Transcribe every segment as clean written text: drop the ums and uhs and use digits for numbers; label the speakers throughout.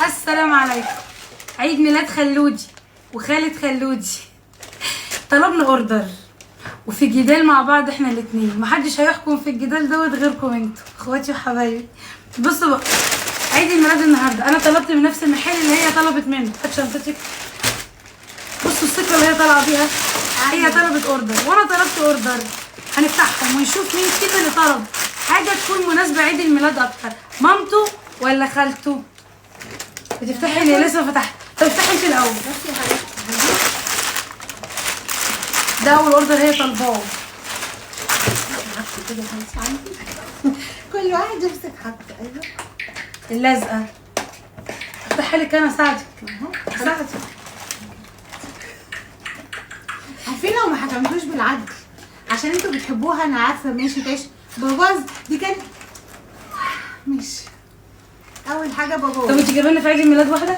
Speaker 1: السلام عليكم. عيد ميلاد خلودي وخالد خلودي. طلبنا اوردر وفي جدال مع بعض احنا الاثنين، محدش هيحكم في الجدال دوت غيركم انتوا اخواتي وحبايبي. بصوا بقى، عيد الميلاد النهارده انا طلبت من نفس المحل اللي هي طلبت منه. هات شنطتك. بصوا الثقه اللي هي طالعه بيها، هي طلبت اوردر وانا طلبت اوردر. هنفتحهم ونشوف مين فينا اللي طلب حاجه تكون مناسبه عيد الميلاد اكتر، مامته ولا خالته. بتفتحي ليه لسه ما فتحت؟ طب افتحي انت الاول. ده اول اوردر هي طالباه.
Speaker 2: كل واحد يمسك حاجته. ايوه
Speaker 1: اللزقه افتحي لك انا اساعدك. اساعدك.
Speaker 2: عارفين لو ما حكمتوش بالعدل عشان انتوا بتحبوها انا عارفه. ماشي تعيش باباز دي كانت ماشي اول حاجه باباز.
Speaker 1: طب انت جايبه لنا في عيد الميلاد واحده؟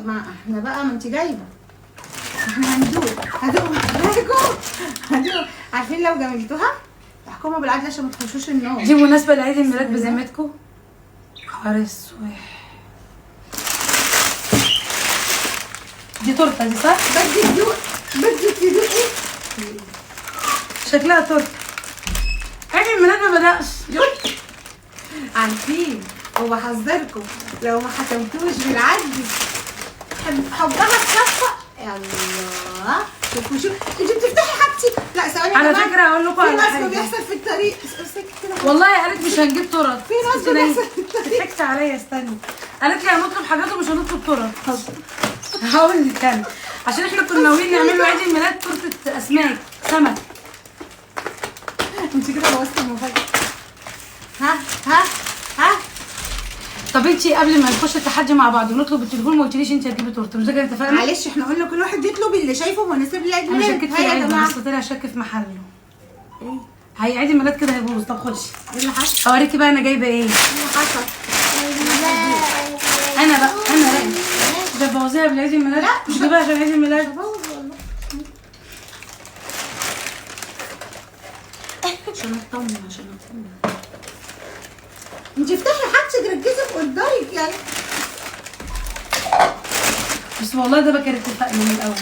Speaker 2: ما احنا بقى ما انت جايبه احنا هندوق. عارفين لو جملتوها احكموا بالعدل عشان ما تخشوش النار.
Speaker 1: دي مناسبه لعيد الميلاد بذمتكم؟ نهار اسود. دي تورته دي صح؟
Speaker 2: بدك تدوق ايه؟
Speaker 1: شكلها تورته. عيد الميلاد ما بدأش.
Speaker 2: عارفين وبحذركم لو ما حكمتوش بالعدل حبها اتخفى. يا الله شوفوا انت بتفتحي حاجتي. لا ثواني
Speaker 1: على فكره اقول لكم على
Speaker 2: حاجه.
Speaker 1: حاجه
Speaker 2: بيحصل في الطريق.
Speaker 1: والله قالت مش هنجيب تورت.
Speaker 2: في ناس بتحصل في الطريق.
Speaker 1: ضحكت عليا. استني، قالت لي هنطلب حاجات ومش هنطلب تورت. هقول لك انا عشان احنا كنا ناويين نعمل عيد الميلاد تورته اسماك سمك.
Speaker 2: انت كده بوظتي المفاجاه. ها
Speaker 1: طب انت قبل ما نخش التحدي مع بعض ونطلب التليفون ما قلتليش انت هتجيبي تورته، مش ده كده اتفقنا؟
Speaker 2: معلش احنا قلنا كل واحد يطلب اللي شايفه مناسب لعيد
Speaker 1: انا
Speaker 2: ميلاده.
Speaker 1: شكيت في
Speaker 2: يا
Speaker 1: العيد
Speaker 2: جماعه
Speaker 1: بس طلع شك في محله.
Speaker 2: ايه
Speaker 1: هي عيد الميلاد كده هيبوظ. طب خشي
Speaker 2: ايه اللي حصل؟
Speaker 1: اوريكي بقى انا جايبه ايه.
Speaker 2: ايه اللي حصل؟
Speaker 1: انا ده بوظيها بالعيد الميلاد.
Speaker 2: لا
Speaker 1: مش جايبها عشان عيد الميلاد.
Speaker 2: عشان اطمن انت افتحي حاجتك ركزي في قدامك يعني.
Speaker 1: بس والله ده بقى كانت اتفقنا من الاول.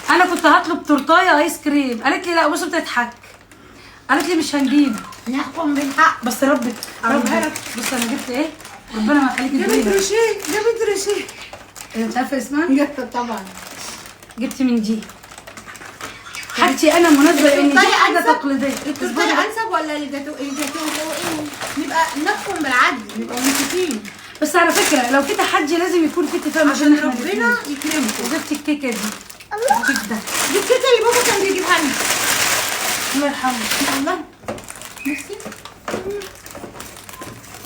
Speaker 1: انا كنت هطلب تورتايه ايس كريم، قالت لي لا. بصوا بتضحك، قالت لي مش هنجيب.
Speaker 2: نحكم بالحق.
Speaker 1: بس ربك بص انا جبت ايه. ربنا ما يخليكي
Speaker 2: جابت
Speaker 1: تجيبيها.
Speaker 2: روشيه.
Speaker 1: انت عارفه اسمها؟
Speaker 2: جبت طبعا.
Speaker 1: جبت من دي حاجتي انا مناسبه لان دي حاجه
Speaker 2: التورتايه
Speaker 1: تقليديه.
Speaker 2: التورتايه انسب ولا الجاتو؟ نبقى نحكم بالعدل، نبقى متفقين.
Speaker 1: بس على فكره لو في تحدي لازم يكون في اتفاق
Speaker 2: عشان ربنا يكرمكم.
Speaker 1: وجبت الكيكه دي. الكيك ده
Speaker 2: دي الكيكه اللي بابا كان بيجيبها لنا.
Speaker 1: الله يرحمه.
Speaker 2: الله ميرسي.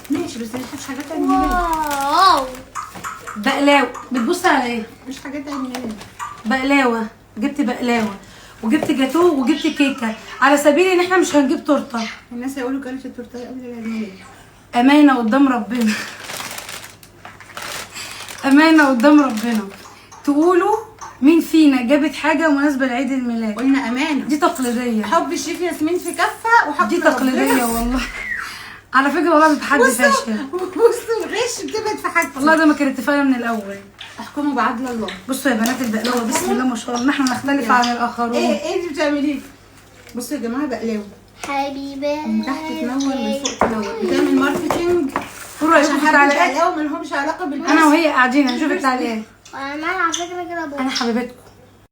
Speaker 2: ماشي بس مش حاجات عيد ميلاد.
Speaker 1: بقلاوه. بتبصي على ايه؟
Speaker 2: مش حاجات عيد ميلاد.
Speaker 1: بقلاوه. جبت بقلاوه وجبت جاتوه وجبت كيكه على سبيل ان احنا مش هنجيب تورته.
Speaker 2: الناس هيقولوا كانت التورتيه قبل العيد ميلاد.
Speaker 1: امانه قدام ربنا. امانه قدام ربنا. تقولوا مين فينا جابت حاجه مناسبه لعيد الميلاد.
Speaker 2: قلنا امانه.
Speaker 1: دي تقليديه.
Speaker 2: حب الشيف ياسمين في كفه وحب
Speaker 1: دي تقليديه والله. على فكره والله بتحدي فاشل.
Speaker 2: بصوا الغش بتبعد في حاجتي.
Speaker 1: والله ده ما كان اتفقنا من الاول.
Speaker 2: احكموا بعدل الله.
Speaker 1: بصوا يا بنات البقلاوه بسم الله ما شاء الله نحن نختلف عن الاخرون.
Speaker 2: ايه اللي بتعمليه؟ بصوا يا جماعه بقلاوه
Speaker 3: حبيبي
Speaker 2: من تحت تنور من فوق تنور. بتعمل ماركتنج عشان حد
Speaker 1: تعليقات.
Speaker 2: بقلاوه ما لهمش علاقه بالبيت.
Speaker 1: انا وهي قاعدين هنشوف التعليقات.
Speaker 3: وانا على فكره كده
Speaker 1: انا حبيبتكم